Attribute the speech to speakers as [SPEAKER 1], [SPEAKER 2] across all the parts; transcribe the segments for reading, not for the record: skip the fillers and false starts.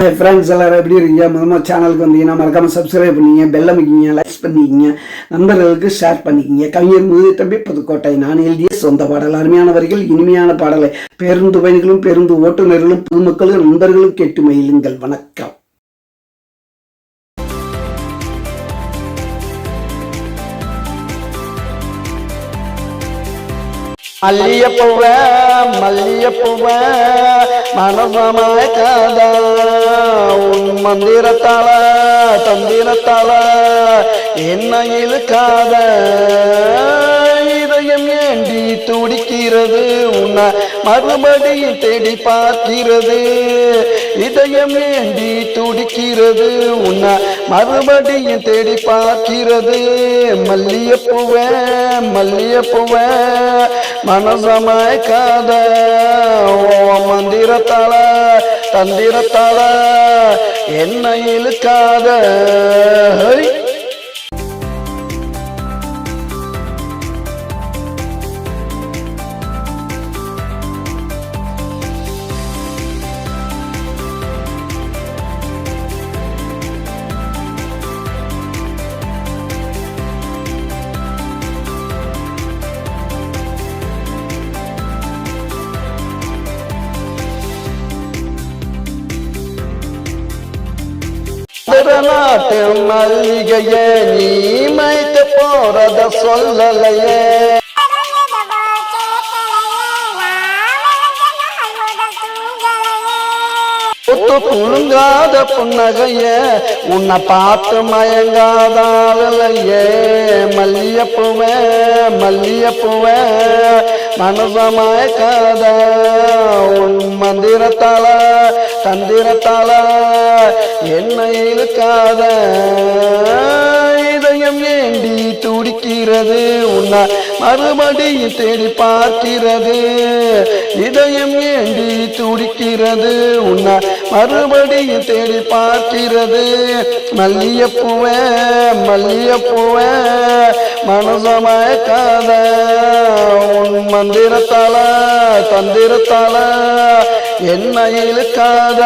[SPEAKER 1] Hi friends, எல்லாரும் எப்படி இருக்கீங்க? முதல்ல சேனலுக்கு வந்தீங்கன்னா மறக்காம சப்ஸ்கிரைப் பண்ணிங்க, பெல் அமைக்கிங்க, லைக்ஸ் பண்ணிக்கிங்க, நண்பர்களுக்கு ஷேர் பண்ணிக்கிங்க. கவிஞர் முதுதம்பி புதுக்கோட்டை. நான் எழுதிய சொந்த பாடல், அருமையான வரிகள், இனிமையான பாடலை பேருந்து பயணிகளும் பேருந்து ஓட்டுநர்களும் பொதுமக்களும் நண்பர்களும் கேட்டு மகிழுங்கள். வணக்கம். மல்லியப்பூவ மல்லியப்பூவ மனசமாய காதா உன் மந்திரத்தால தந்திரத்தால என்ன இழுக்காத இதயம் ஏண்டி துடிக்கிறது உன்னை மறுபடியும் தேடி பார்க்கிறது. இதயம் ஏண்டி துடிக்கிறது உன்னை மறுபடியும் தேடி பார்க்கிறது. மல்லியப்பூவ மல்லியப்பூவ மனசமாய்க்காத மந்திரத்தால தந்திரத்தால என்ன இழுக்காத. நாட்டு மல்லிகையே நீ மைத்து போறத சொல்லலையே. குழுங்காத புன்னகைய உன்னை பார்த்து மயங்காதாலையே. மல்லியப்பூவ மல்லியப்பூவ மனசமாய்க்காத உன் மந்திரத்தால தந்திரத்தால என்ன இழுக்காத. இதயம் ஏண்டி துடிக்கிறது உன்னை மறுபடியும் தேடி பார்க்கிறது. இதயம் ஏண்டி துடிக்கிறது உன்னை மறுபடியும் தேடி பார்க்கிறது. மல்லியப்பூவ மல்லியப்பூவ மனசமாய்க்காத உன் மந்திரத்தால தந்திரத்தால என்ன இழுக்காத.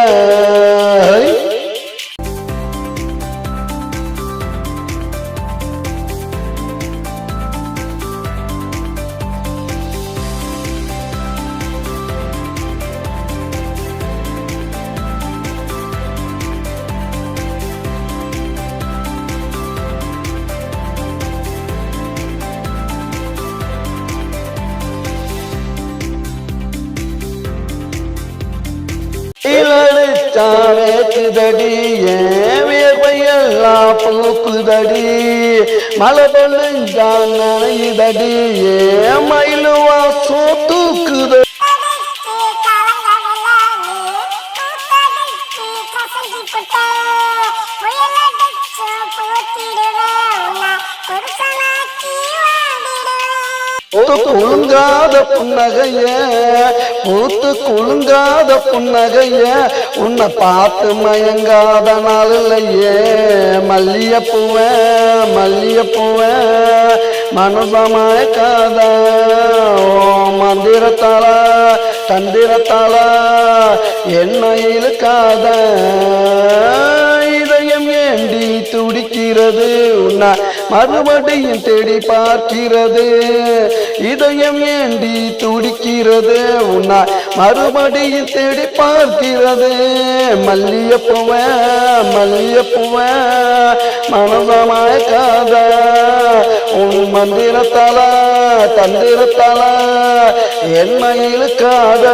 [SPEAKER 1] வேக்குதடி வியர்வையெல்லாம் பூக்குதடி மழை பொழுஞ்சான் நனையுதடி மயிலுவா சோத்துக்குது. குழுங்காத புன்னகைய பூத்து குழுங்காத புன்னகைய உன்னை பார்த்து மயங்காத நாள் இல்லையே. மல்லியப்பூவ மல்லியப்பூவ மனசமாய்க்காத மந்திரத்தால தந்திரத்தால என்ன இழுக்காத. இதயம் ஏண்டி துடிக்கிறது உன்னை மறுபடியும் தேடி பார்க்கிறது. இதயம் ஏண்டி துடிக்கிறது உன்னை மறுபடியும் தேடி பார்க்கிறது. மல்லியப்பூவ மல்லியப்பூவ மனசமாய்க்காத உன் மந்திரத்தால தந்திரத்தால என்ன இழுக்காத.